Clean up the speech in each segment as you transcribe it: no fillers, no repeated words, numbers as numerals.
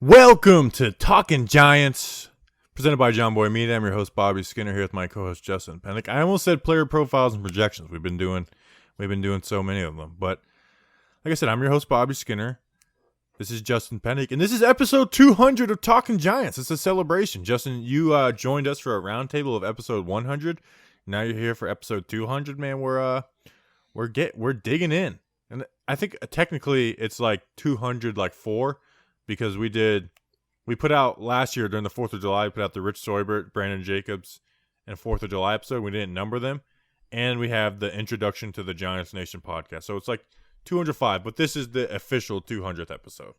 Welcome to Talking Giants, presented by John Boy Media. I'm your host Bobby Skinner here with my co-host Justin Pennick. I almost said player profiles and projections. We've been doing so many of them, but like I said, I'm your host Bobby Skinner. This is Justin Pennick, and this is episode 200 of Talking Giants. It's a celebration. Justin, you joined us for a roundtable of episode 100. Now you're here for episode 200. Man, we're digging in, and I think technically it's like 204. Because we put out last year during the 4th of July, we put out the Rich Soybert, Brandon Jacobs, and 4th of July episode. We didn't number them. And we have the introduction to the Giants Nation podcast. So it's like 205, but this is the official 200th episode.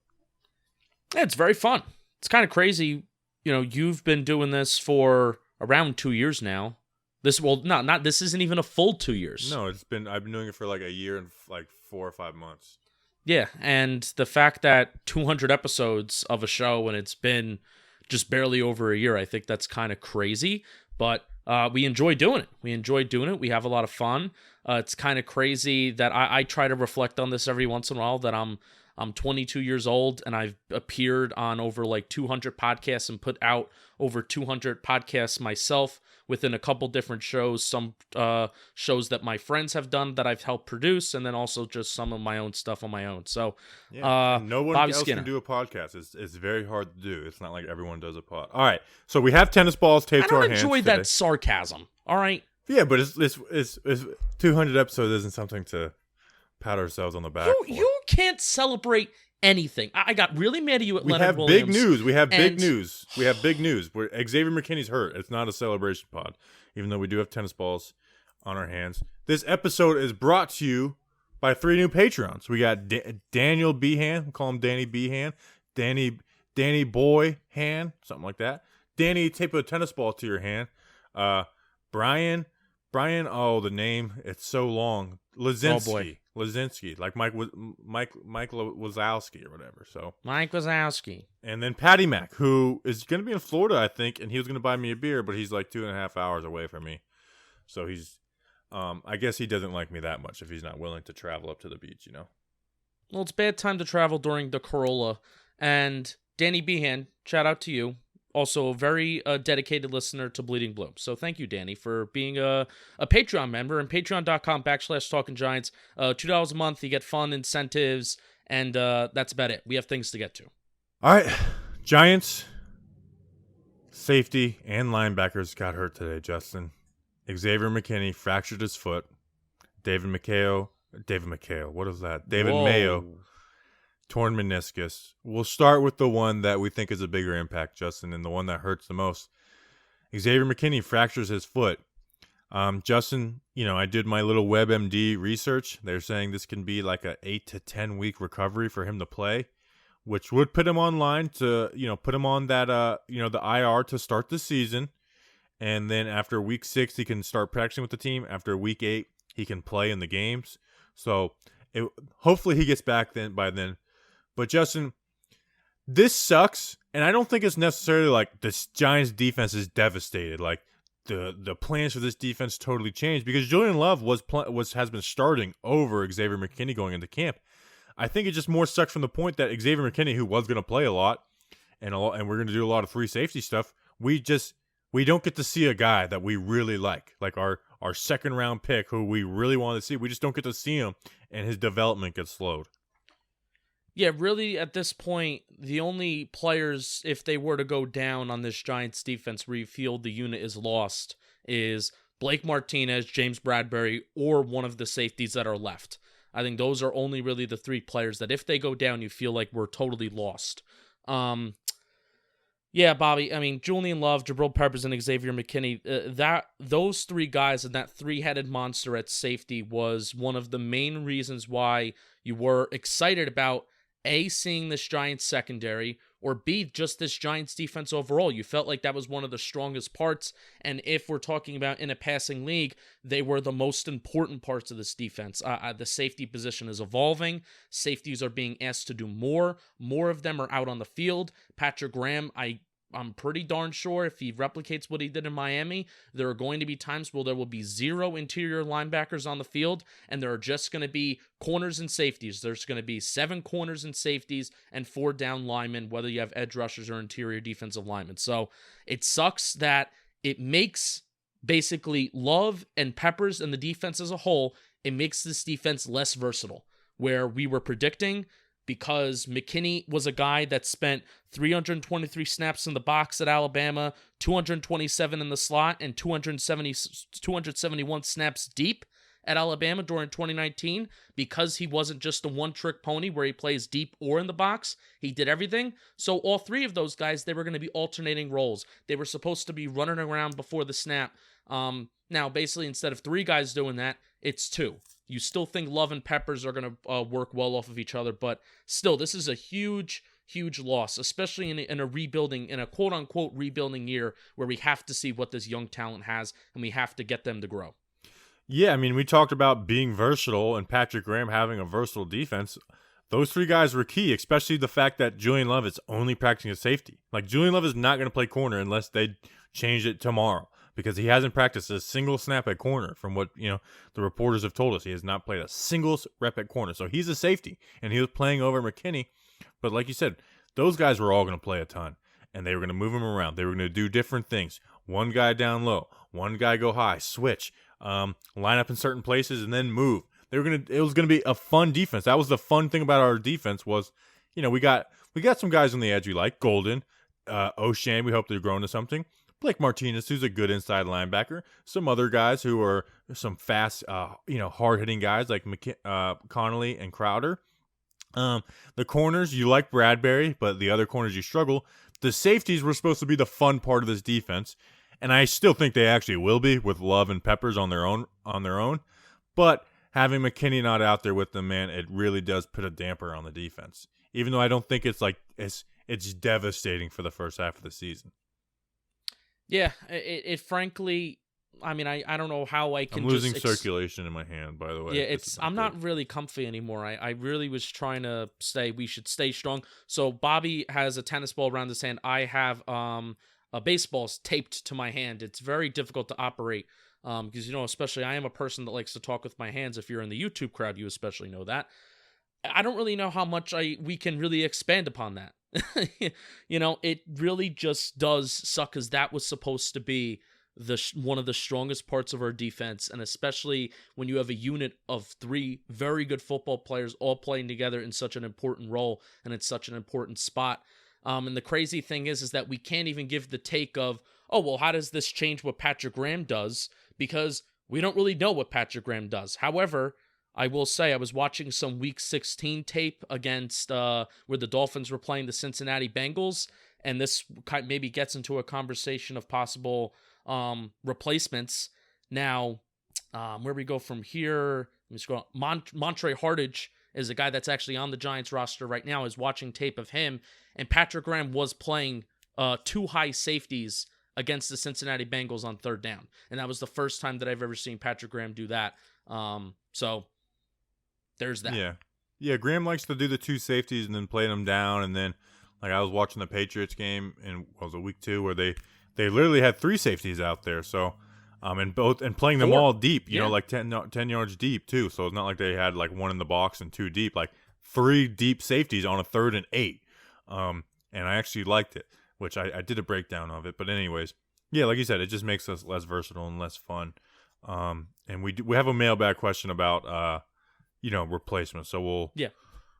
Yeah, it's very fun. It's kind of crazy. You know, you've been doing this for around 2 years now. This isn't even a full 2 years. No, I've been doing it for like a year and like 4 or 5 months. Yeah, and the fact that 200 episodes of a show and it's been just barely over a year, I think that's kind of crazy. But we enjoy doing it. We have a lot of fun. It's kind of crazy that I try to reflect on this every once in a while, that I'm 22 years old and I've appeared on over like 200 podcasts and put out over 200 podcasts myself within a couple different shows, some shows that my friends have done that I've helped produce, and then also just some of my own stuff on my own. So, no one Bobby else Skinner can do a podcast. It's very hard to do. It's not like everyone does a pod. All right, so we have tennis balls taped to our hands. I don't enjoy today. that sarcasm. All right. Yeah, but it's 200 episodes isn't something to pat ourselves on the back. You can't celebrate anything. I got really mad at you at Leonard Williams. We have big news. Xavier McKinney's hurt. It's not a celebration pod, even though we do have tennis balls on our hands. This episode is brought to you by 3 new Patreons. We got Daniel Behan. We call him Danny Behan. Danny Boy Han, something like that. Danny, tape a tennis ball to your hand. Brian. Oh, the name, it's so long. Lazinski, like Mike Wazowski or whatever. So Mike Wazowski. And then Patty Mac, who is going to be in Florida, I think, and he was going to buy me a beer, but he's like 2.5 hours away from me. So he's, I guess he doesn't like me that much if he's not willing to travel up to the beach, you know? Well, it's bad time to travel during the Corolla. And Danny Behan, shout out to you. Also a very dedicated listener to Bleeding Bloom. So thank you, Danny, for being a Patreon member. And patreon.com/Talking Giants. $2 a month. You get fun incentives. And that's about it. We have things to get to. All right. Giants, safety, and linebackers got hurt today, Justin. Xavier McKinney fractured his foot. David Mayo. What is that? David Mayo. Torn meniscus. We'll start with the one that we think is a bigger impact, Justin, and the one that hurts the most. Xavier McKinney fractures his foot. Justin, I did my little WebMD research. They're saying this can be like a 8 to 10 week recovery for him to play, which would put him online to, put him on that, the IR to start the season. And then after week 6, he can start practicing with the team. After week 8, he can play in the games. So hopefully he gets back by then. But Justin, this sucks, and I don't think it's necessarily like this Giants defense is devastated. Like the plans for this defense totally changed because Julian Love has been starting over Xavier McKinney going into camp. I think it just more sucks from the point that Xavier McKinney, who was going to play a lot, and we're going to do a lot of free safety stuff, we don't get to see a guy that we really like our second round pick who we really want to see. We just don't get to see him, and his development gets slowed. Yeah, really, at this point, the only players, if they were to go down on this Giants defense where you feel the unit is lost, is Blake Martinez, James Bradbury, or one of the safeties that are left. I think those are only really the 3 players that if they go down, you feel like we're totally lost. Yeah, Bobby, I mean, Julian Love, Jabril Peppers, and Xavier McKinney, those 3 guys and that 3-headed monster at safety was one of the main reasons why you were excited about A, seeing this Giants secondary, or B, just this Giants defense overall. You felt like that was one of the strongest parts, and if we're talking about in a passing league, they were the most important parts of this defense. The safety position is evolving. Safeties are being asked to do more. More of them are out on the field. Patrick Graham, I I'm pretty darn sure if he replicates what he did in Miami, there are going to be times where there will be 0 interior linebackers on the field, and there are just going to be corners and safeties. There's going to be 7 corners and safeties and 4 down linemen, whether you have edge rushers or interior defensive linemen. So it sucks that it makes basically Love and Peppers and the defense as a whole, it makes this defense less versatile, where we were predicting, because McKinney was a guy that spent 323 snaps in the box at Alabama, 227 in the slot, and 271 snaps deep at Alabama during 2019. Because he wasn't just a one-trick pony where he plays deep or in the box, he did everything. So all 3 of those guys, they were going to be alternating roles. They were supposed to be running around before the snap. Now, basically, instead of 3 guys doing that, it's 2. You still think Love and Peppers are going to work well off of each other, but still, this is a huge, huge loss, especially in a rebuilding, in a quote-unquote rebuilding year where we have to see what this young talent has, and we have to get them to grow. Yeah, I mean, we talked about being versatile and Patrick Graham having a versatile defense. Those 3 guys were key, especially the fact that Julian Love is only practicing a safety. Like, Julian Love is not going to play corner unless they change it tomorrow, because he hasn't practiced a single snap at corner. From what, the reporters have told us, he has not played a single rep at corner. So he's a safety, and he was playing over McKinney. But like you said, those guys were all going to play a ton, and they were going to move him around. They were going to do different things. One guy down low, one guy go high, switch, line up in certain places, and then move. It was going to be a fun defense. That was the fun thing about our defense was, we got some guys on the edge we like. Golden, O'Shane, we hope they're growing to something. Blake Martinez, who's a good inside linebacker. Some other guys who are some fast, hard-hitting guys like Connolly and Crowder. The corners, you like Bradbury, but the other corners you struggle. The safeties were supposed to be the fun part of this defense, and I still think they actually will be with Love and Peppers on their own. But having McKinney not out there with them, man, it really does put a damper on the defense. Even though I don't think it's devastating for the first half of the season. Yeah, it frankly, I mean, I don't know how I can. I'm losing circulation in my hand, by the way. Yeah, I'm not really comfy anymore. I really was trying to say we should stay strong. So Bobby has a tennis ball around his hand. I have a baseball taped to my hand. It's very difficult to operate because, especially I am a person that likes to talk with my hands. If you're in the YouTube crowd, you especially know that. I don't really know how much we can really expand upon that. It really just does suck, because that was supposed to be one of the strongest parts of our defense, and especially when you have a unit of 3 very good football players all playing together in such an important role and in such an important spot. And the crazy thing is that we can't even give the take of, oh, well, how does this change what Patrick Graham does? Because we don't really know what Patrick Graham does. However, I will say I was watching some Week 16 tape against where the Dolphins were playing the Cincinnati Bengals, and this maybe gets into a conversation of possible replacements. Now, where we go from here, let me scroll. Montre Hartage is a guy that's actually on the Giants roster right now, is watching tape of him, and Patrick Graham was playing 2 high safeties against the Cincinnati Bengals on 3rd down, and that was the first time that I've ever seen Patrick Graham do that. So there's that. Yeah. Graham likes to do the 2 safeties and then play them down. And then, like, I was watching the Patriots game in week 2 where they literally had 3 safeties out there. So, and playing them 4. all deep, like 10 yards deep too. So it's not like they had like 1 in the box and 2 deep, like 3 deep safeties on a 3rd and 8. And I actually liked it, which I did a breakdown of it. But anyways, yeah, like you said, it just makes us less versatile and less fun. And we have a mailbag question about replacements. So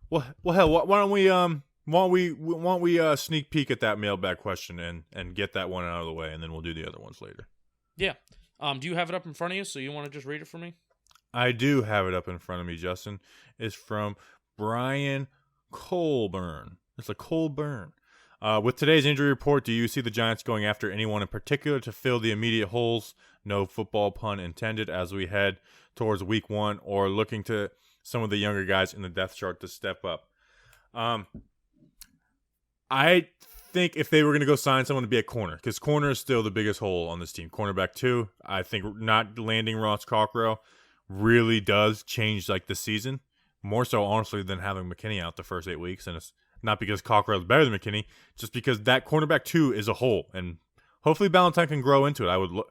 well, hell, why don't we sneak peek at that mailbag question and get that one out of the way, and then we'll do the other ones later. Yeah. Do you have it up in front of you? So you want to just read it for me? I do have it up in front of me, Justin. It's from Brian Colburn. It's a Colburn. With today's injury report, do you see the Giants going after anyone in particular to fill the immediate holes? No football pun intended, as we head towards week 1, or looking to some of the younger guys in the depth chart to step up. I think if they were going to go sign someone to be a corner, because corner is still the biggest hole on this team. Cornerback 2, I think not landing Ross Cockrell really does change like the season. More so, honestly, than having McKinney out the first 8 weeks. And Not because Cockrell is better than McKinney, just because that cornerback 2 is a hole, and hopefully Ballantyne can grow into it.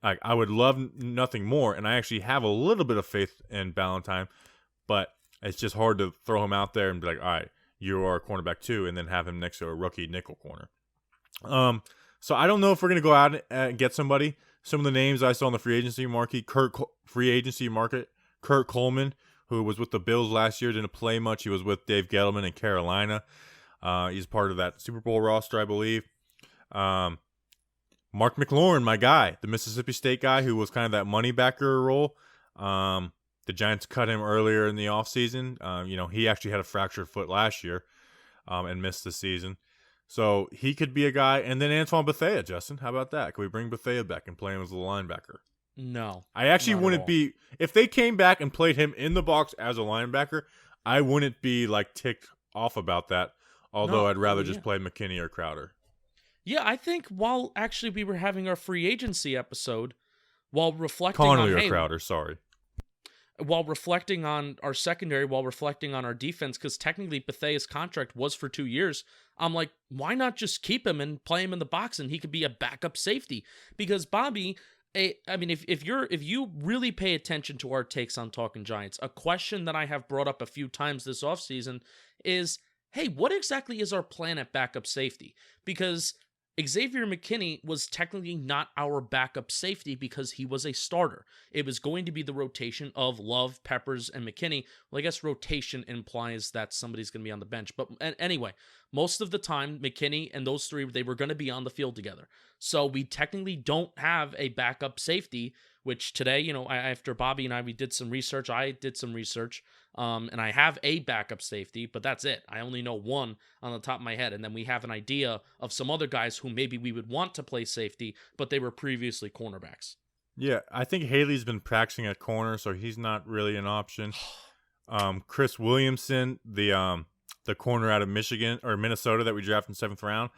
I would love nothing more, and I actually have a little bit of faith in Ballantyne, but it's just hard to throw him out there and be like, all right, you are a cornerback 2, and then have him next to a rookie nickel corner. So I don't know if we're going to go out and get somebody. Some of the names I saw in the free agency market, Kurt Coleman, who was with the Bills last year, didn't play much. He was with Dave Gettleman in Carolina. He's part of that Super Bowl roster, I believe. Mark Mclaren, my guy, the Mississippi State guy who was kind of that money backer role. The Giants cut him earlier in the offseason. He actually had a fractured foot last year and missed the season. So he could be a guy. And then Antoine Bethea, Justin. How about that? Can we bring Bethea back and play him as a linebacker? No. I actually wouldn't be. If they came back and played him in the box as a linebacker, I wouldn't be like ticked off about that. Although I'd rather just play McKinney or Crowder. Yeah, I think while actually we were having our free agency episode, while reflecting Connolly on or Crowder, sorry. While reflecting on our secondary, while reflecting on our defense, because technically Bethea's contract was for 2 years, I'm like, why not just keep him and play him in the box and he could be a backup safety? Because Bobby, if you really pay attention to our takes on Talking Giants, a question that I have brought up a few times this offseason is, hey, what exactly is our plan at backup safety? Because Xavier McKinney was technically not our backup safety because he was a starter. It was going to be the rotation of Love, Peppers, and McKinney. Well, I guess rotation implies that somebody's going to be on the bench. But anyway, most of the time, McKinney and those three, they were going to be on the field together. So we technically don't have a backup safety, which today, after Bobby and we did some research, I did some research, and I have a backup safety, but that's it. I only know one on the top of my head, and then we have an idea of some other guys who maybe we would want to play safety, but they were previously cornerbacks. Yeah, I think Haley's been practicing at corner, so he's not really an option. Chris Williamson, the corner out of Michigan or Minnesota that we drafted in 7th round,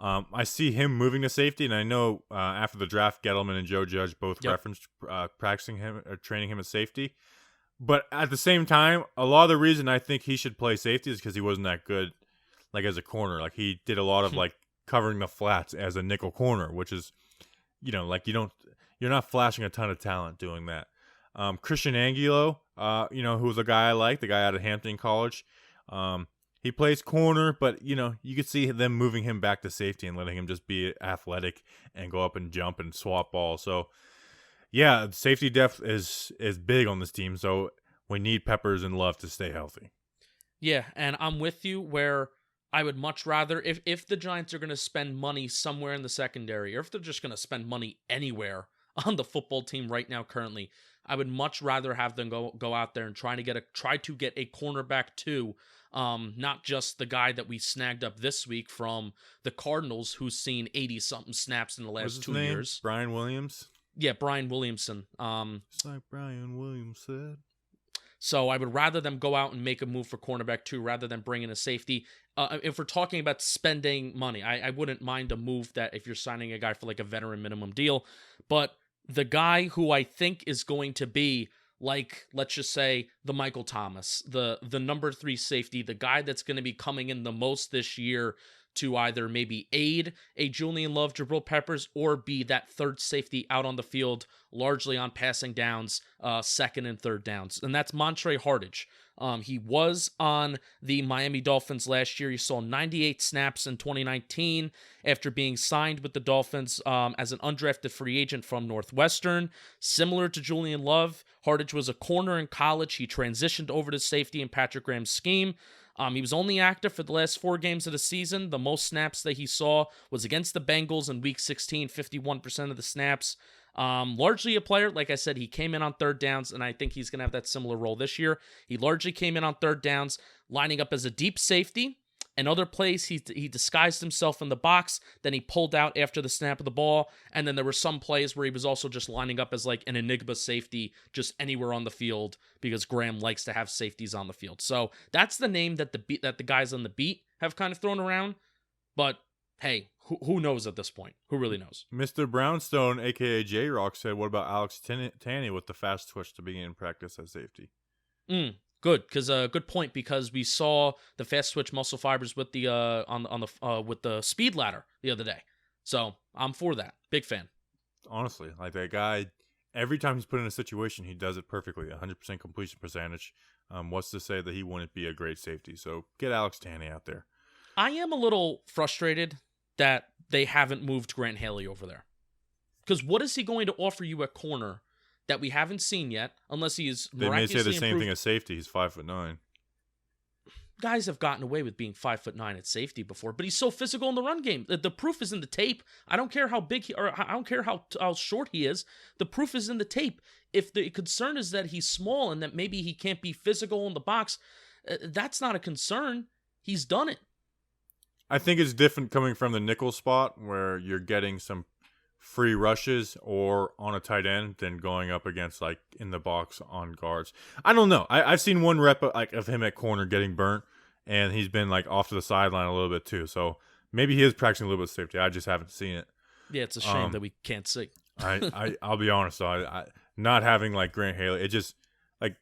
I see him moving to safety, and I know after the draft, Gettleman and Joe Judge both referenced practicing him or training him as safety. But at the same time, a lot of the reason I think he should play safety is because he wasn't that good, like as a corner. Like he did a lot of like covering the flats as a nickel corner, which is, you're not flashing a ton of talent doing that. Christian Angulo, who was a guy I like, the guy out of Hampton College. He plays corner, but, you could see them moving him back to safety and letting him just be athletic and go up and jump and swap balls. So, yeah, safety depth is big on this team, so we need Peppers and Love to stay healthy. Yeah, and I'm with you where I would much rather, if the Giants are going to spend money somewhere in the secondary, or if they're just going to spend money anywhere on the football team right now currently, I would much rather have them go out there and try to get a cornerback too. Not just the guy that we snagged up this week from the Cardinals, who's seen 80-something snaps in the last 2 years. Brian Williams? Yeah, Brian Williamson. It's like Brian Williams said. So I would rather them go out and make a move for cornerback too, rather than bring in a safety. If we're talking about spending money, I wouldn't mind a move that if you're signing a guy for like a veteran minimum deal. But the guy who I think is going to be like, let's just say, the Michael Thomas, the number 3 safety, the guy that's going to be coming in the most this year to either maybe aid a Julian Love, Jabril Peppers, or be that third safety out on the field, largely on passing downs, 2nd and 3rd downs. And that's Montre Hardage. He was on the Miami Dolphins last year. He saw 98 snaps in 2019 after being signed with the Dolphins as an undrafted free agent from Northwestern. Similar to Julian Love, Hardage was a corner in college. He transitioned over to safety in Patrick Graham's scheme. He was only active for the last 4 games of the season. The most snaps that he saw was against the Bengals in Week 16, 51% of the snaps. Largely a player, like I said, he came in on 3rd downs, and I think he's going to have that similar role this year. He largely came in on 3rd downs, lining up as a deep safety. And other plays, he disguised himself in the box, then he pulled out after the snap of the ball, and then there were some plays where he was also just lining up as like an enigma safety just anywhere on the field because Graham likes to have safeties on the field. So that's the name that the guys on the beat have kind of thrown around. But hey, who knows at this point? Who really knows? Mr. Brownstone, a.k.a. J-Rock, said, what about Alex Tanney with the fast twitch to begin practice at safety? Good, because good point. Because we saw the fast twitch muscle fibers with the with the speed ladder the other day, so I'm for that. Big fan. Honestly, like that guy, every time he's put in a situation, he does it perfectly. 100% completion percentage. What's to say that he wouldn't be a great safety? So get Alex Tanney out there. I am a little frustrated that they haven't moved Grant Haley over there, because what is he going to offer you at corner that we haven't seen yet, unless he is They may say the same improved. thing as safety. He's 5'9". Guys have gotten away with being 5'9" at safety before, but he's so physical in the run game. The proof is in the tape. I don't care how big I don't care how short he is. The proof is in the tape. If the concern is that he's small and that maybe he can't be physical in the box, that's not a concern. He's done it. I think it's different coming from the nickel spot where you're getting some free rushes or on a tight end than going up against like in the box on guards. I don't know. I've seen one rep of him at corner getting burnt, and he's been like off to the sideline a little bit too. So maybe he is practicing a little bit of safety. I just haven't seen it. Yeah, it's a shame that we can't see. I'll be honest though. I not having like Grant Haley, it just like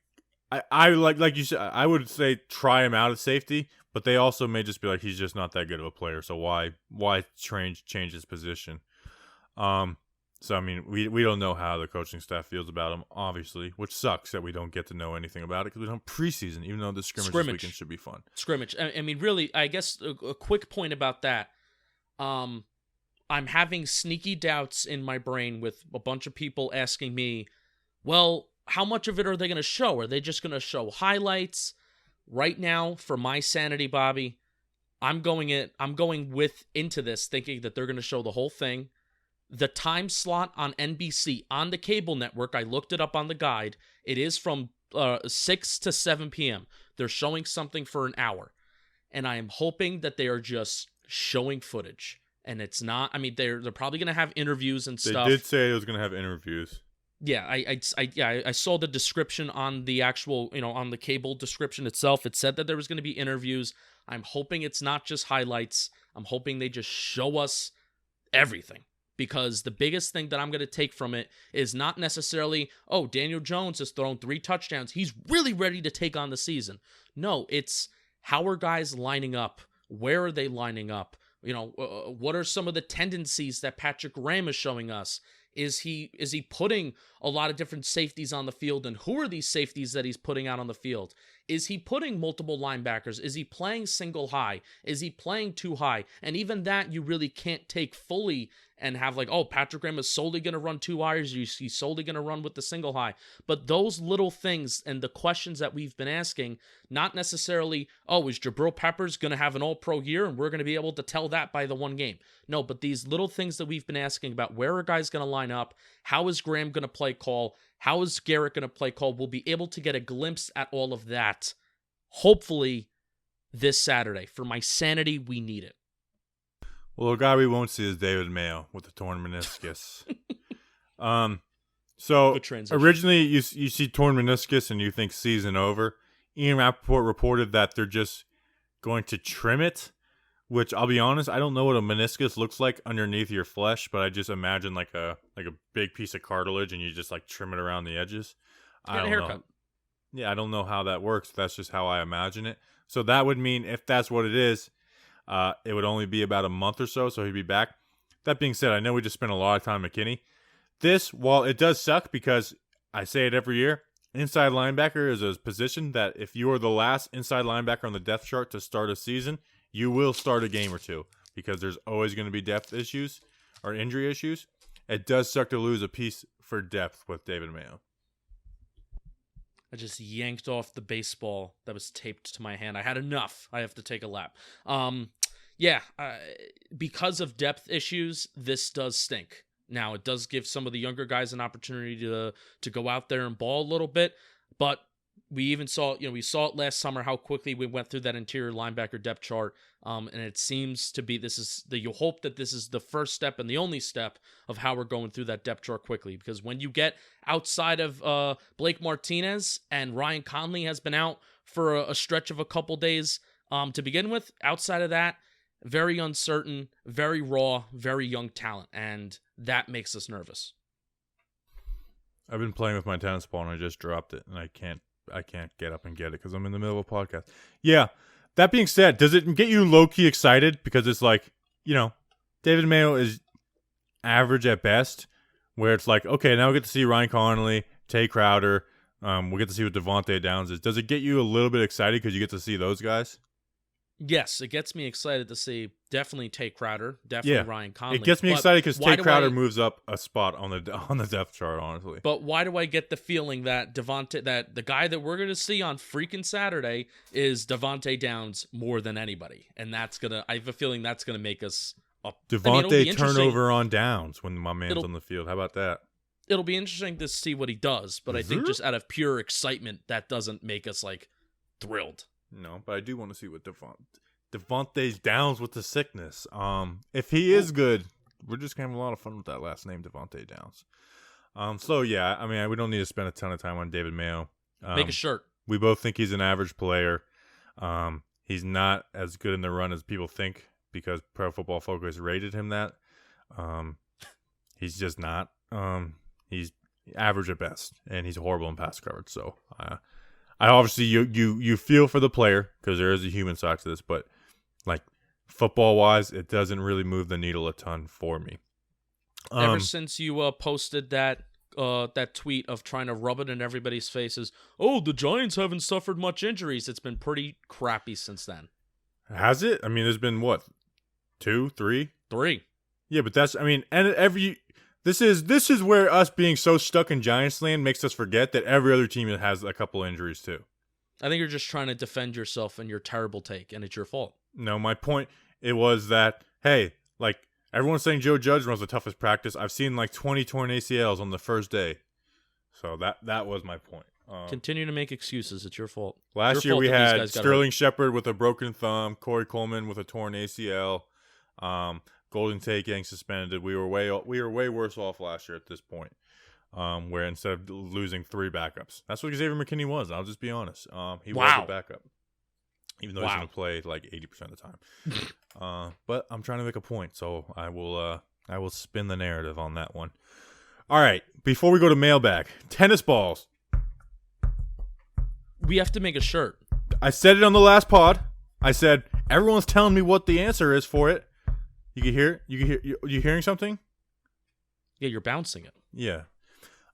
I like you said. I would say try him out at safety, but they also may just be like he's just not that good of a player. So why change his position? So I mean, we don't know how the coaching staff feels about him, obviously, which sucks that we don't get to know anything about it because we don't preseason, even though the scrimmage this weekend should be fun. Scrimmage. I mean, really, I guess a quick point about that. I'm having sneaky doubts in my brain with a bunch of people asking me, well, how much of it are they going to show? Are they just going to show highlights? Right now, for my sanity, Bobby, I'm going into this thinking that they're going to show the whole thing. The time slot on NBC, on the cable network, I looked it up on the guide. It is from 6 to 7 p.m. They're showing something for an hour. And I am hoping that they are just showing footage. And it's not, I mean, they're probably going to have interviews and stuff. They did say it was going to have interviews. Yeah, I saw the description on the actual, on the cable description itself. It said that there was going to be interviews. I'm hoping it's not just highlights. I'm hoping they just show us everything. Because the biggest thing that I'm going to take from it is not necessarily, oh, Daniel Jones has thrown 3 touchdowns. He's really ready to take on the season. No, it's how are guys lining up? Where are they lining up? What are some of the tendencies that Patrick Graham is showing us? Is he putting a lot of different safeties on the field? And who are these safeties that he's putting out on the field? Is he putting multiple linebackers? Is he playing single high? Is he playing too high? And even that you really can't take fully and have like, oh, Patrick Graham is solely going to run 2 wires. He's solely going to run with the single high. But those little things and the questions that we've been asking, not necessarily, oh, is Jabril Peppers going to have an all-pro year and we're going to be able to tell that by the one game? No, but these little things that we've been asking about, where are guys going to line up? How is Graham going to play call? How is Garrett going to play call? We'll be able to get a glimpse at all of that, hopefully, this Saturday. For my sanity, we need it. Well, a guy we won't see is David Mayo with the torn meniscus. So originally you see torn meniscus and you think season over. Ian Rappaport reported that they're just going to trim it, which I'll be honest, I don't know what a meniscus looks like underneath your flesh, but I just imagine like a big piece of cartilage and you just like trim it around the edges. I don't know. Yeah, I don't know how that works. That's just how I imagine it. So that would mean if that's what it is, it would only be about a month or so he'd be back. That being said, I know we just spent a lot of time with McKinney. This, while it does suck because I say it every year, inside linebacker is a position that if you are the last inside linebacker on the depth chart to start a season, you will start a game or two because there's always going to be depth issues or injury issues. It does suck to lose a piece for depth with David Mayo. I just yanked off the baseball that was taped to my hand. I had enough. I have to take a lap. Because of depth issues, this does stink. Now, it does give some of the younger guys an opportunity to go out there and ball a little bit, but we even saw, we saw it last summer how quickly we went through that interior linebacker depth chart, and it seems to be you hope that this is the first step and the only step of how we're going through that depth chart quickly, because when you get outside of Blake Martinez and Ryan Conley has been out for a stretch of a couple days to begin with, outside of that, very uncertain, very raw, very young talent, and that makes us nervous. I've been playing with my tennis ball and I just dropped it, and I can't I can't get up and get it because I'm in the middle of a podcast. Yeah. That being said, does it get you low-key excited? Because it's like, David Mayo is average at best, where it's like, okay, now we get to see Ryan Connolly, Tay Crowder. We get to see what Devontae Downs is. Does it get you a little bit excited because you get to see those guys? Yes, it gets me excited to see definitely Tay Crowder, definitely Ryan Connolly. It gets me excited because Tay Crowder moves up a spot on the depth chart, honestly. But why do I get the feeling that that the guy that we're going to see on freaking Saturday is Devontae Downs more than anybody? And I have a feeling that's going to make us up. Devontae turnover on downs when my man's on the field. How about that? It'll be interesting to see what he does, but I think just out of pure excitement, that doesn't make us thrilled. No, but I do want to see what Devontae's Downs with the sickness. If he is good, we're just gonna have a lot of fun with that last name, Devontae Downs. So yeah, I mean, we don't need to spend a ton of time on David Mayo. Make a shirt. We both think he's an average player. He's not as good in the run as people think because Pro Football Focus rated him that. He's just not. He's average at best, and he's horrible in pass coverage. So, I obviously you feel for the player because there is a human side to this, but football wise, it doesn't really move the needle a ton for me. Ever since you posted that tweet of trying to rub it in everybody's faces, oh, the Giants haven't suffered much injuries. It's been pretty crappy since then. Has it? I mean, there's been what, 2, 3? 3. Yeah, but This is where us being so stuck in Giants land makes us forget that every other team has a couple injuries too. I think you're just trying to defend yourself and your terrible take, and it's your fault. No, my point, it was that, hey, everyone's saying Joe Judge runs the toughest practice. I've seen 20 torn ACLs on the first day. So that was my point. Continue to make excuses. It's your fault. Last year we had Sterling Shepard with a broken thumb, Corey Coleman with a torn ACL, Golden Tate getting suspended. We were way worse off last year at this point, where instead of losing 3 backups, that's what Xavier McKinney was. I'll just be honest. He was a backup, even though he's going to play 80% of the time. But I'm trying to make a point, so I will spin the narrative on that one. All right, before we go to mailbag, tennis balls. We have to make a shirt. I said it on the last pod. I said everyone's telling me what the answer is for it. You can hear it? You hearing something? Yeah, you're bouncing it. Yeah.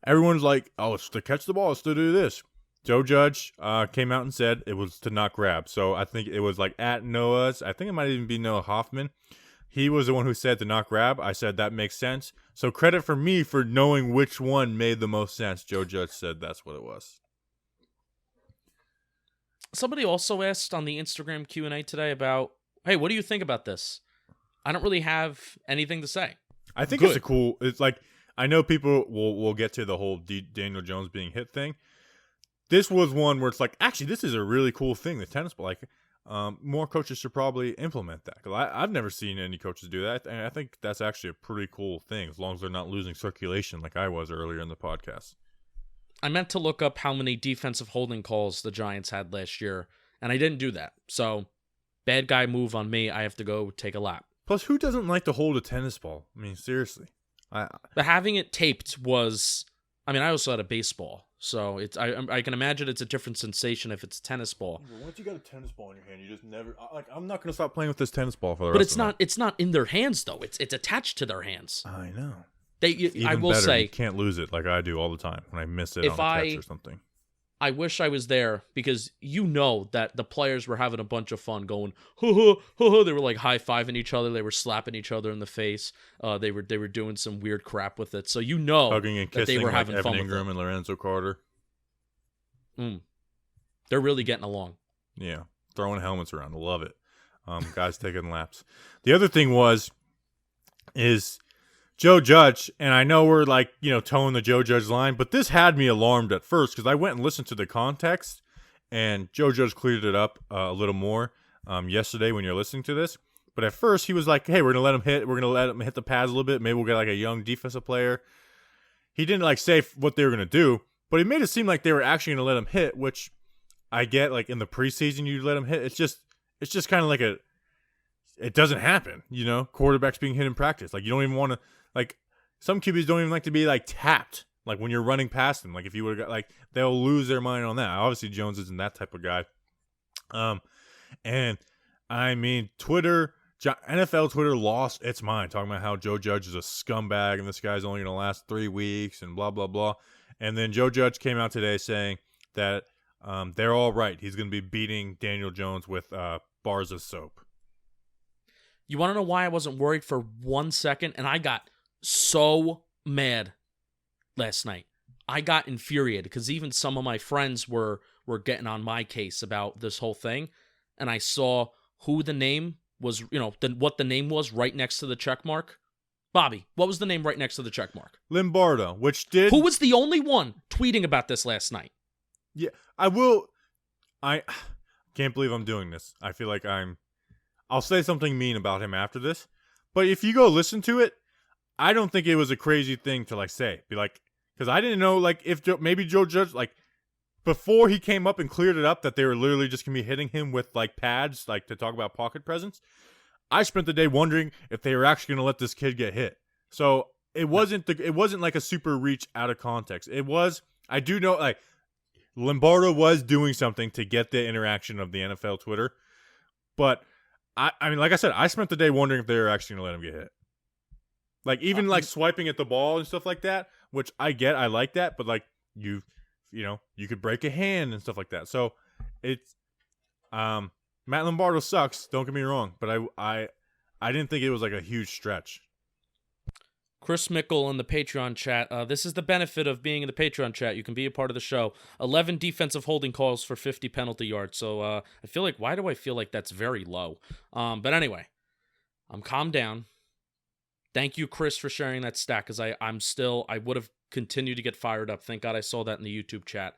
Everyone's like, oh, it's to catch the ball. It's to do this. Joe Judge came out and said it was to not grab. So I think it was at Noah's. I think it might even be Noah Hoffman. He was the one who said to not grab. I said that makes sense. So credit for me for knowing which one made the most sense. Joe Judge said that's what it was. Somebody also asked on the Instagram Q&A today about, hey, what do you think about this? I don't really have anything to say. I think it's it's I know people will get to the whole Daniel Jones being hit thing. This was one where it's actually, this is a really cool thing, the tennis ball. More coaches should probably implement that. 'Cause I've never seen any coaches do that, and I think that's actually a pretty cool thing, as long as they're not losing circulation like I was earlier in the podcast. I meant to look up how many defensive holding calls the Giants had last year, and I didn't do that. So, bad guy move on me. I have to go take a lap. Plus, who doesn't like to hold a tennis ball? I mean, seriously. But having it taped was... I mean, I also had a baseball, so it's I can imagine it's a different sensation if it's tennis ball. Once you got a tennis ball in your hand, you just never... I'm not going to stop playing with this tennis ball for the rest of the night. But it's not in their hands, though. It's attached to their hands. I know. I will say... You can't lose it like I do all the time when I miss it on a catch or something. I wish I was there because you know that the players were having a bunch of fun going, ho, ho, ho, ho. They were high-fiving each other. They were slapping each other in the face. They were doing some weird crap with it. So you know hugging and kissing that they were having Evan fun Ingram and Lorenzo Carter. They're really getting along. Yeah, throwing helmets around. Love it. Guys taking laps. The other thing is Joe Judge, and I know we're towing the Joe Judge line, but this had me alarmed at first because I went and listened to the context, and Joe Judge cleared it up a little more yesterday when you're listening to this. But at first, he was like, hey, we're going to let him hit. We're going to let him hit the pads a little bit. Maybe we'll get a young defensive player. He didn't say what they were going to do, but he made it seem like they were actually going to let him hit, which I get. In the preseason, you let him hit. It's just kind of it doesn't happen, quarterbacks being hit in practice. You don't even want to, some QBs don't even like to be tapped Like when you're running past them, like if you would have got, like they'll lose their mind on that. Obviously, Jones isn't that type of guy. And I mean, NFL Twitter lost its mind talking about how Joe Judge is a scumbag and this guy's only going to last 3 weeks and blah, blah, blah. And then Joe Judge came out today saying that they're all right. He's going to be beating Daniel Jones with bars of soap. You want to know why I wasn't worried for 1 second? And I got so mad last night. I got infuriated because even some of my friends were getting on my case about this whole thing. And I saw who the name was, what the name was right next to the check mark. Bobby, what was the name right next to the check mark? Lombardo, which did... Who was the only one tweeting about this last night? Yeah, I can't believe I'm doing this. I feel like I'll say something mean about him after this. But if you go listen to it, I don't think it was a crazy thing to say. Be like, because I didn't know if maybe Joe Judge before he came up and cleared it up that they were literally just gonna be hitting him with pads to talk about pocket presence. I spent the day wondering if they were actually gonna let this kid get hit. So it wasn't like a super reach out of context. It was, I do know Lombardo was doing something to get the interaction of the NFL Twitter, but I mean, like I said, I spent the day wondering if they were actually gonna let him get hit. Even swiping at the ball and stuff like that, which I get, I like that, but you could break a hand and stuff like that. So it's Matt Lombardo sucks, don't get me wrong, but I didn't think it was a huge stretch. Chris Mickle in the Patreon chat. This is the benefit of being in the Patreon chat. You can be a part of the show. 11 defensive holding calls for 50 penalty yards. So I feel why do I feel like that's very low? But anyway, I'm calmed down. Thank you, Chris, for sharing that stat, because I would have continued to get fired up. Thank God I saw that in the YouTube chat.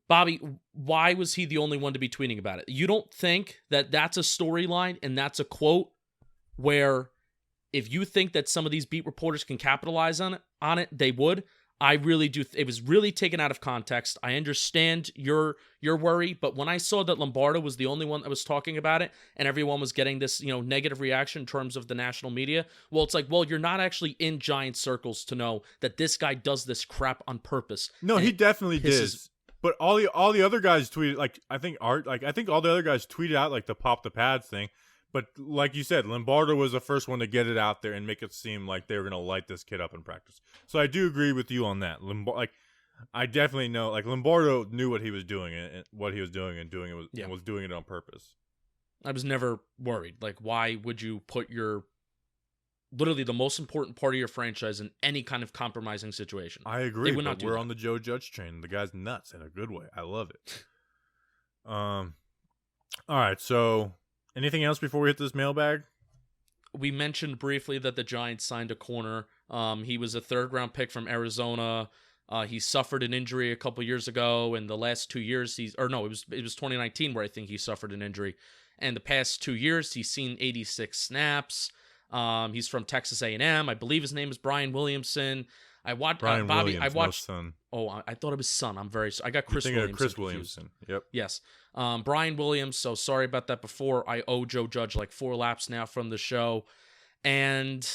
Bobby, why was he the only one to be tweeting about it? You don't think that that's a storyline and that's a quote where if you think that some of these beat reporters can capitalize on it, they would? I really do. It was really taken out of context. I understand your worry, but when I saw that Lombardo was the only one that was talking about it and everyone was getting this, negative reaction in terms of the national media, well, it's you're not actually in giant circles to know that this guy does this crap on purpose. No, he definitely did. But all the other guys tweeted, I think all the other guys tweeted out the pop the pads thing. But like you said, Lombardo was the first one to get it out there and make it seem like they were going to light this kid up in practice. So I do agree with you on that. I definitely know, Lombardo knew what he was doing and was doing it on purpose. I was never worried. Why would you put literally the most important part of your franchise in any kind of compromising situation? I agree. But we're on the Joe Judge train. The guy's nuts in a good way. I love it. All right, so anything else before we hit this mailbag? We mentioned briefly that the Giants signed a corner. He was a third-round pick from Arizona. He suffered an injury a couple years ago. In the last 2 years, it was 2019 where I think he suffered an injury. And the past 2 years, he's seen 86 snaps. He's from Texas A&M. I believe his name is Brian Williamson. I watched Brian Bobby. Williams, I watched. No son. Oh, I thought it was son. I'm very. I got Chris You're Williamson. Chris Williamson. Yep. Yes. Brian Williams. So sorry about that. Before I owe Joe Judge 4 laps now from the show, and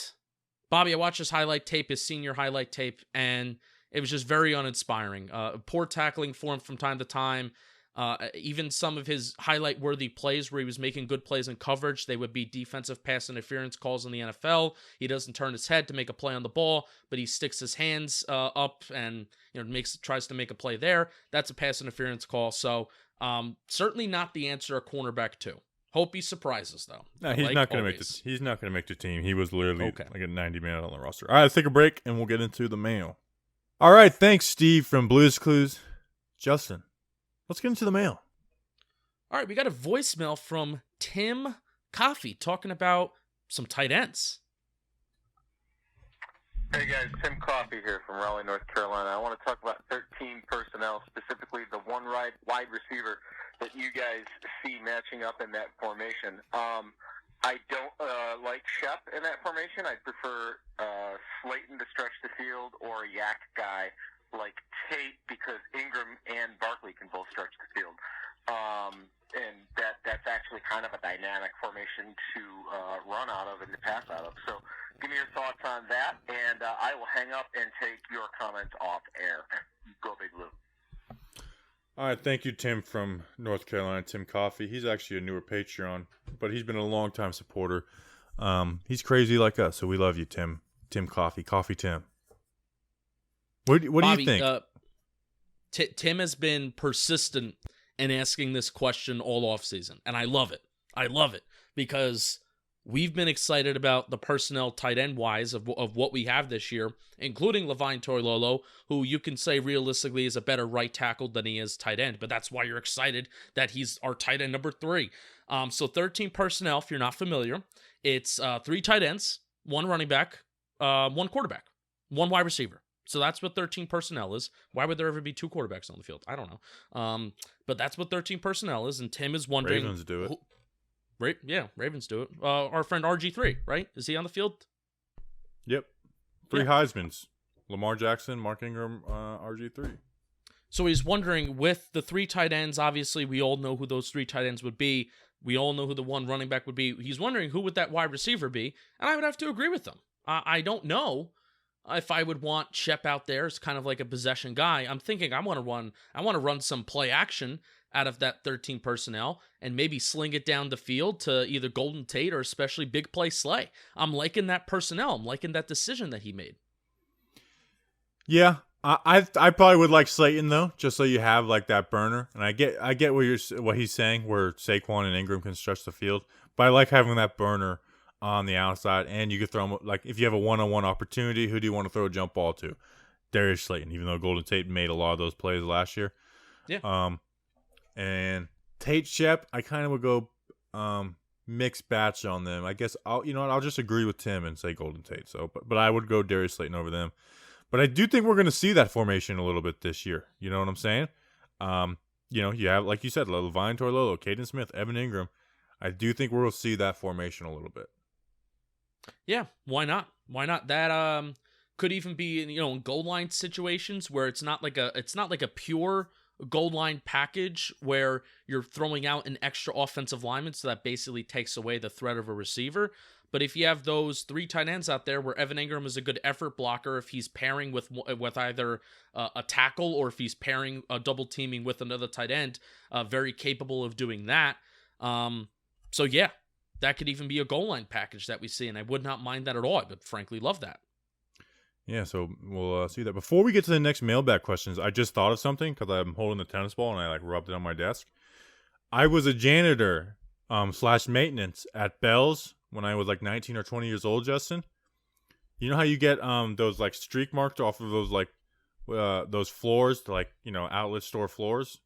Bobby, I watched his highlight tape, his senior highlight tape, and it was just very uninspiring. Poor tackling for him from time to time. Even some of his highlight-worthy plays where he was making good plays in coverage, they would be defensive pass interference calls in the NFL. He doesn't turn his head to make a play on the ball, but he sticks his hands up and tries to make a play there. That's a pass interference call. So certainly not the answer a cornerback to. Hope he surprises though. No, he's not going to make the. He's not going to make the team. He was literally a 90-man on the roster. All right, let's take a break and we'll get into the mail. All right, thanks, Steve from Blues Clues. Justin, let's get into the mail. All right, we got a voicemail from Tim Coffey talking about some tight ends. Hey guys, Tim Coffey here from Raleigh, North Carolina. I want to talk about 13 personnel, specifically the one wide receiver that you guys see matching up in that formation. I don't like Shep in that formation. I prefer Slayton to stretch the field or a yak guy like Tate because Ingram and Barkley can both stretch the field. And that's actually kind of a dynamic formation to run out of and to pass out of. So give me your thoughts on that, and I will hang up and take your comments off air. Go Big Blue. All right, thank you, Tim from North Carolina, Tim Coffey. He's actually a newer Patreon, but he's been a long-time supporter. He's crazy like us, so we love you, Tim. Tim Coffey. Coffee Tim. What do Bobby, you think? Tim has been persistent in asking this question all offseason, and I love it. I love it because we've been excited about the personnel tight end wise of what we have this year, including Levine Toilolo, who you can say realistically is a better right tackle than he is tight end, but that's why you're excited that he's our tight end number 3. So 13 personnel, if you're not familiar, it's 3 tight ends, 1 running back, 1 quarterback, 1 wide receiver. So that's what 13 personnel is. Why would there ever be 2 quarterbacks on the field? I don't know. But that's what 13 personnel is, and Tim is wondering. Ravens do it. Yeah, Ravens do it. Our friend RG3, right? Is he on the field? Yep. 3 Heismans. Lamar Jackson, Mark Ingram, RG3. So he's wondering, with the 3 tight ends, obviously we all know who those 3 tight ends would be. We all know who the 1 running back would be. He's wondering who would that wide receiver be, and I would have to agree with him. I don't know if I would want Shep out there as kind of like a possession guy. I'm thinking I want to run some play action out of that 13 personnel and maybe sling it down the field to either Golden Tate or especially big play Slay. I'm liking that personnel. I'm liking that decision that he made. Yeah, I probably would like Slayton though, just so you have like that burner. And I get what he's saying, where Saquon and Ingram can stretch the field, but I like having that burner on the outside, and you could throw him, like, if you have a one-on-one opportunity, who do you want to throw a jump ball to? Darius Slayton, even though Golden Tate made a lot of those plays last year. Yeah. And Tate Shep, I kind of would go mixed batch on them. I guess I'll just agree with Tim and say Golden Tate. So, but I would go Darius Slayton over them. But I do think we're going to see that formation a little bit this year. You know what I'm saying? You have, like you said, Levine Toilolo, Caden Smith, Evan Ingram. I do think we'll see that formation a little bit. Yeah, why not? Why not? That could even be in goal line situations where it's not like a pure goal line package where you're throwing out an extra offensive lineman, so that basically takes away the threat of a receiver. But if you have those 3 tight ends out there where Evan Ingram is a good effort blocker, if he's pairing with either a tackle or if he's pairing double teaming with another tight end, very capable of doing that. So yeah. That could even be a goal line package that we see, and I would not mind that at all. I would frankly love that. Yeah, so we'll see that. Before we get to the next mailbag questions, I just thought of something because I'm holding the tennis ball and I rubbed it on my desk. I was a janitor / maintenance at Bell's when I was 19 or 20 years old, Justin. You know how you get those streak marks off of those floors to outlet store floors?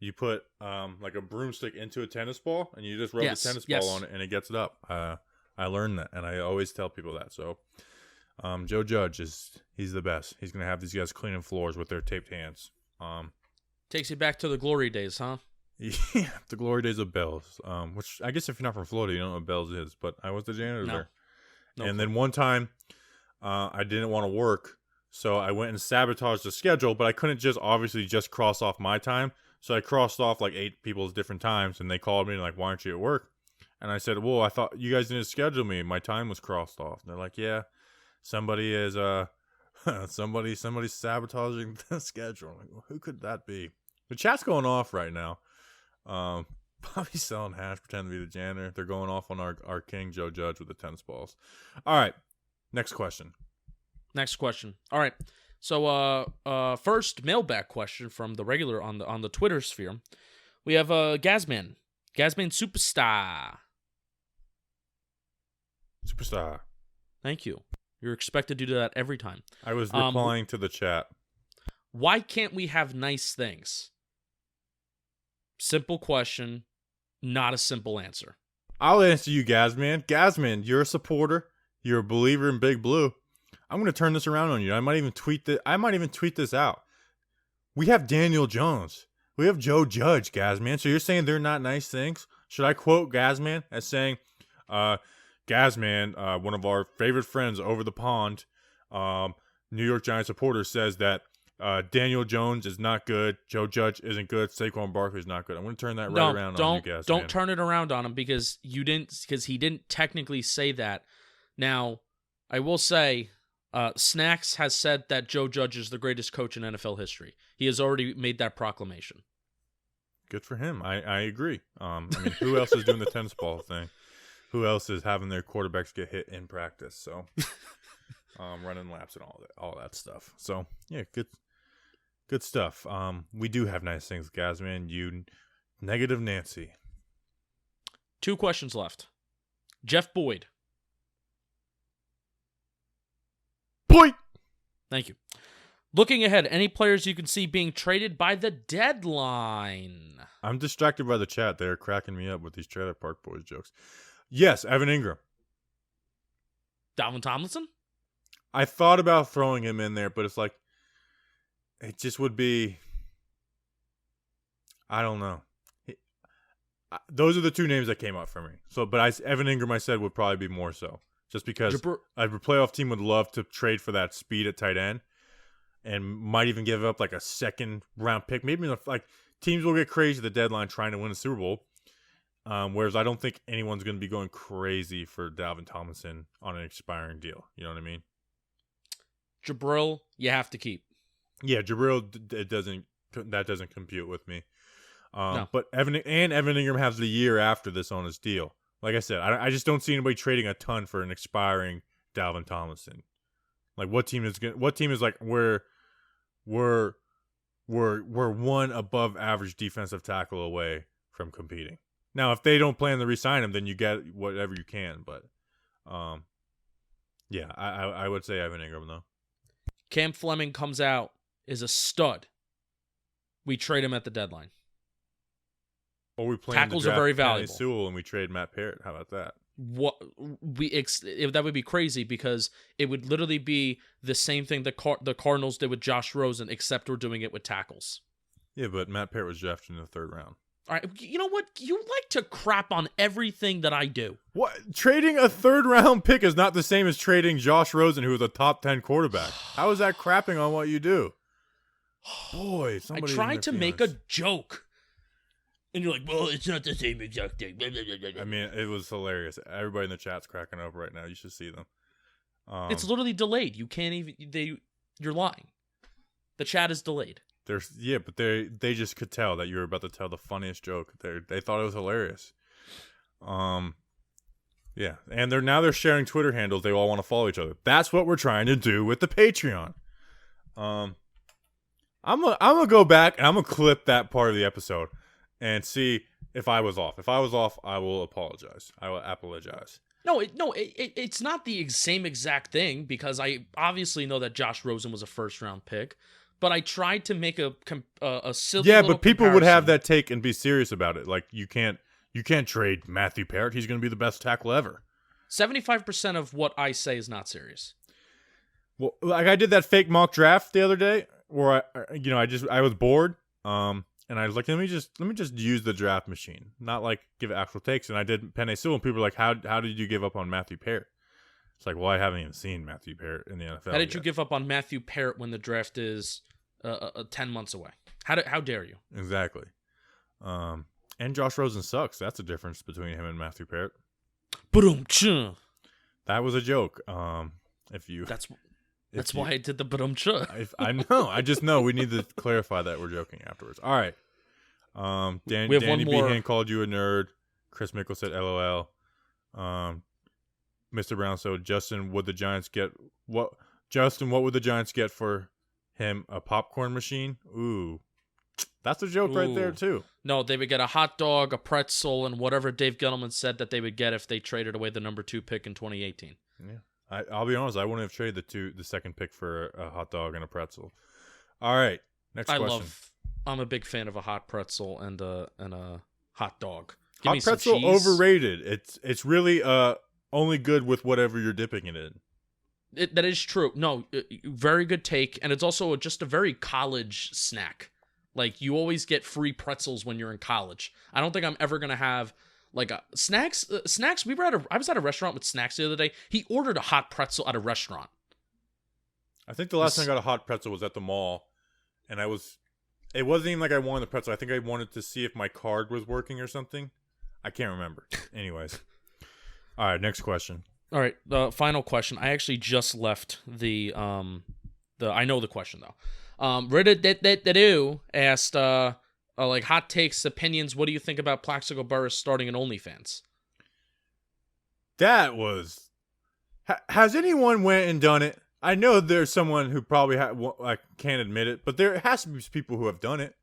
You put a broomstick into a tennis ball, and you just rub the tennis ball on it, and it gets it up. I learned that, and I always tell people that. So Joe Judge he's the best. He's gonna have these guys cleaning floors with their taped hands. Takes you back to the glory days, huh? Yeah, the glory days of Bell's. Which I guess if you're not from Florida, you don't know what Bell's is. But I was the janitor there. No and clue. Then one time, I didn't want to work, so I went and sabotaged the schedule. But I couldn't just cross off my time. So I crossed off 8 people's different times, and they called me and why aren't you at work? And I said, well, I thought you guys didn't schedule me. My time was crossed off. And they're like, yeah, somebody is somebody's sabotaging the schedule. I'm like, well, who could that be? The chat's going off right now. Bobby's selling hash, pretending to be the janitor. They're going off on our king Joe Judge with the tennis balls. All right, next question. All right. So, first mailbag question from the regular on the Twitter sphere. We have Gazman Superstar. Thank you. You're expected to do that every time. I was replying to the chat. Why can't we have nice things? Simple question, not a simple answer. I'll answer you, Gazman. Gazman, you're a supporter. You're a believer in Big Blue. I'm going to turn this around on you. I might even tweet this out. We have Daniel Jones. We have Joe Judge, Gazman. So you're saying they're not nice things? Should I quote Gazman as saying, Gazman, one of our favorite friends over the pond, New York Giants supporter, says that Daniel Jones is not good, Joe Judge isn't good, Saquon Barkley is not good. I'm going to turn that around on you, Gazman. Don't turn it around on him because he didn't technically say that. Now, I will say, Snacks has said that Joe Judge is the greatest coach in NFL history. He has already made that proclamation. Good for him. I agree. I mean, who else is doing the tennis ball thing? Who else is having their quarterbacks get hit in practice? So, running laps and all that stuff. So, yeah, good stuff. We do have nice things, guys, man. You negative Nancy. 2 questions left. Jeff Boyd. Boyd! Thank you. Looking ahead, any players you can see being traded by the deadline? I'm distracted by the chat. They're cracking me up with these Trailer Park Boys jokes. Yes, Evan Ingram. Dalvin Tomlinson? I thought about throwing him in there, but it's like, it just would be, I don't know. Those are the 2 names that came up for me. So, but Evan Ingram, I said, would probably be more so. Just because a playoff team would love to trade for that speed at tight end and might even give up like a 2nd-round pick. Maybe like teams will get crazy at the deadline trying to win a Super Bowl. Whereas I don't think anyone's going to be going crazy for Dalvin Tomlinson on an expiring deal. You know what I mean? Jabril, you have to keep. Yeah, Jabril, that doesn't compute with me. No. But Evan Ingram has the year after this on his deal. Like I said, I just don't see anybody trading a ton for an expiring Dalvin Tomlinson. Like what team is like we're one above average defensive tackle away from competing. Now, if they don't plan to re-sign him, then you get whatever you can. But, yeah, I would say Evan Ingram though. Cam Fleming comes out, is a stud. We trade him at the deadline. Or we plan Tackles to draft are very Penei valuable. Sewell and we trade Matt Parrott. How about that? That would be crazy because it would literally be the same thing the Cardinals did with Josh Rosen, except we're doing it with tackles. Yeah, but Matt Parrott was drafted in the 3rd round. All right, you know what? You like to crap on everything that I do. What? Trading a 3rd-round pick is not the same as trading Josh Rosen, who was a top 10 quarterback. How is that crapping on what you do? Boy, I tried to make a joke. And you're like, well, it's not the same exact thing. I mean, it was hilarious. Everybody in the chat's cracking up right now. You should see them. It's literally delayed. You can't even. You're lying. The chat is delayed. But they just could tell that you were about to tell the funniest joke. They thought it was hilarious. Yeah, and they're sharing Twitter handles. They all want to follow each other. That's what we're trying to do with the Patreon. I'm gonna go back and I'm gonna clip that part of the episode and see if I was off. If I was off, I will apologize. I will apologize. It's not the same exact thing because I obviously know that Josh Rosen was a 1st-round pick, but I tried to make a silly. Yeah, but people comparison. would have that take and be serious about it. Like you can't trade Matthew Parrott. He's going to be the best tackle ever. 75% of what I say is not serious. Well, like I did that fake mock draft the other day where I was bored. And I was like, let me just use the draft machine, not like give actual takes. And I did Penei Sewell, and people were like, how did you give up on Matthew Parrott? It's like, well, I haven't even seen Matthew Parrott in the NFL. How did you give up on Matthew Parrott when the draft is 10 months away? How dare you? Exactly. And Josh Rosen sucks. That's the difference between him and Matthew Parrott. That was a joke. That's why I did the ba-dum-cha. I know. I just know we need to clarify that we're joking afterwards. All right. Danny Behan called you a nerd. Chris Mickle said LOL. Mr. Brown said, Justin, what would the Giants get for him? A popcorn machine? Ooh. That's a joke right there, too. No, they would get a hot dog, a pretzel, and whatever Dave Gettleman said that they would get if they traded away the number 2 pick in 2018. Yeah. I'll be honest, I wouldn't have traded the 2nd pick for a hot dog and a pretzel. All right, next question. I'm a big fan of a hot pretzel and a hot dog. Give me some pretzel cheese. Overrated. It's really only good with whatever you're dipping it in. That is true. No, very good take, and it's also just a very college snack. Like you always get free pretzels when you're in college. I don't think I'm ever gonna have. Like snacks. I was at a restaurant with Snacks the other day. He ordered a hot pretzel at a restaurant. I think the last time I got a hot pretzel was at the mall, and it wasn't even like I wanted the pretzel. I think I wanted to see if my card was working or something. I can't remember. Anyways, all right. Next question. All right, the final question. I actually just left the I know the question though. Reddit asked like hot takes, opinions. What do you think about Plaxico Burress starting an OnlyFans? That was. Has anyone went and done it? I know there's someone who probably can't admit it, but there has to be people who have done it.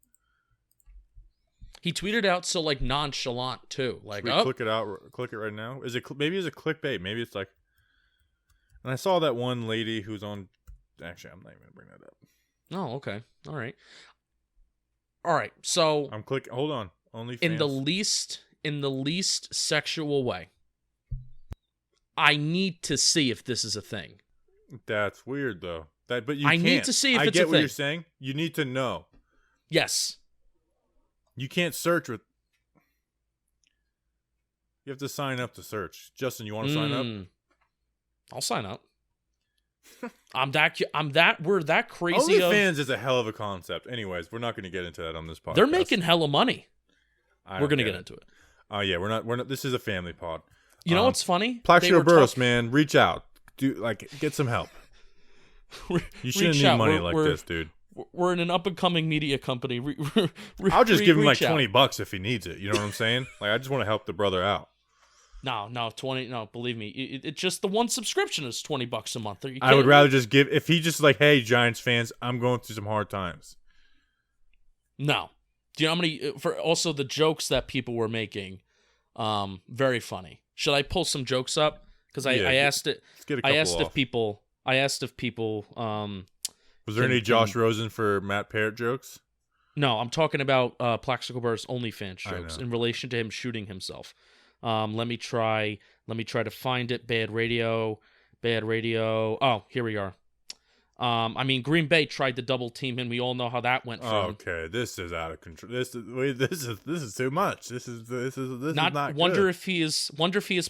He tweeted out so like nonchalant too, like click it right now. Is it maybe it's a clickbait? Maybe it's like. And I saw that one lady who's on. Actually, I'm not even gonna bring that up. Oh, okay, all right. So I'm clicking. Hold on. OnlyFans. In the least sexual way. I need to see if this is a thing. That's weird though. But you I can't. need to see if I it's get a what thing. you're saying. You need to know. Yes. You can't search with. You have to sign up to search. Justin, you want to sign up? I'll sign up. We're that crazy. OnlyFans is a hell of a concept. Anyways, we're not going to get into that on this podcast. They're making hella money. We're going to get into it. Oh yeah, we're not. This is a family pod. You know what's funny? Plaxico Burress, man, reach out. Get some help. You shouldn't need money like this, dude. We're in an up and coming media company. I'll just give him like $20 if he needs it. You know what I'm saying? Like I just want to help the brother out. No, 20. No, believe me, it's just the one subscription is $20 a month. I would rather just give. If he just like, hey, Giants fans, I'm going through some hard times. No, do you know how many? For also the jokes that people were making, very funny. Should I pull some jokes up? Because I asked it. I asked if people. Was there any Josh Rosen for Matt Parrott jokes? No, I'm talking about Plaxico Burress OnlyFans jokes in relation to him shooting himself. Let me try to find it. Bad radio. Oh, here we are. I mean, Green Bay tried to double team him. We all know how that went. Okay, this is out of control. This is too much. This is not wonder good. if he is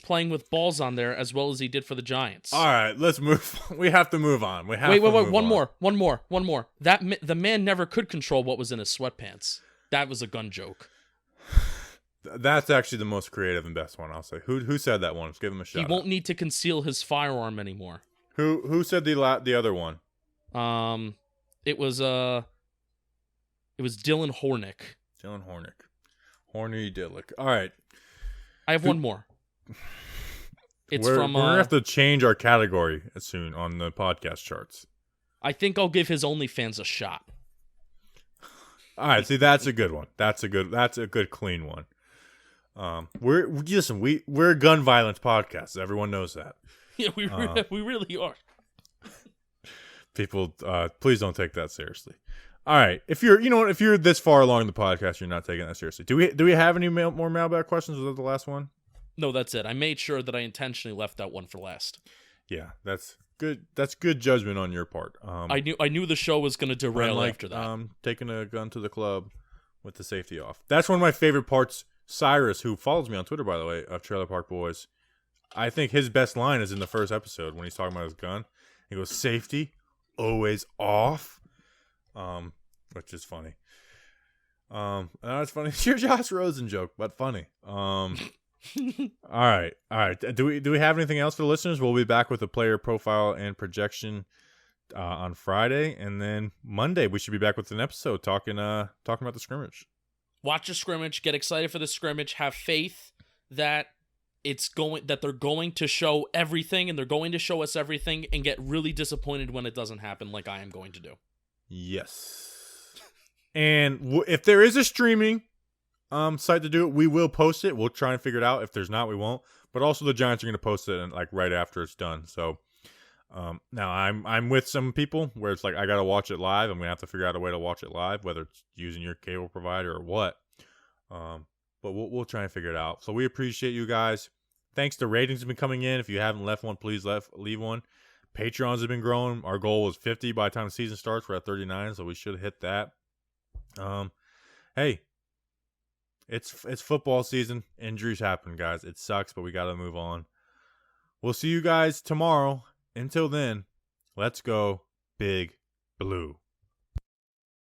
playing with balls on there as well as he did for the Giants. All right, let's move. We have to move on. Wait. One more. The man never could control what was in his sweatpants. That was a gun joke. That's actually the most creative and best one, I'll say. Who said that one? Let's give him a shout. He won't need to conceal his firearm anymore. Who said the other one? It was Dylan Hornick. Horny Dillick. All right. I have one more. We're gonna have to change our category soon on the podcast charts. I think I'll give his OnlyFans a shot. All right, see, that's a good one. That's a good clean one. We're a gun violence podcast. Everyone knows that. Yeah, we really are. People, please don't take that seriously. All right, if you're this far along in the podcast, you're not taking that seriously. Do we have any more mailbag questions? Was that the last one? No, that's it. I made sure that I intentionally left that one for last. Yeah, that's good. That's good judgment on your part. I knew the show was going to derail after that. Taking a gun to the club with the safety off. That's one of my favorite parts. Cyrus, who follows me on Twitter, by the way, of Trailer Park Boys, I think his best line is in the first episode when he's talking about his gun. He goes, "Safety always off," which is funny. That's funny. It's your Josh Rosen joke, but funny. All right. Do we have anything else for the listeners? We'll be back with a player profile and projection on Friday, and then Monday we should be back with an episode talking about the scrimmage. Watch the scrimmage. Get excited for the scrimmage. Have faith that they're going to show everything, and they're going to show us everything, and get really disappointed when it doesn't happen, like I am going to do. Yes. And if there is a streaming site to do it, we will post it. We'll try and figure it out. If there's not, we won't. But also the Giants are going to post it like right after it's done. So now I'm with some people where it's like I got to watch it live. I'm going to have to figure out a way to watch it live, whether it's using your cable provider or what. But we'll try and figure it out. So we appreciate you guys. Thanks to ratings have been coming in. If you haven't left one, please leave one. Patreons have been growing. Our goal was 50 by the time the season starts. We're at 39, so we should hit that. Hey, it's football season. Injuries happen, guys. It sucks, but we got to move on. We'll see you guys tomorrow. Until then, let's go Big Blue.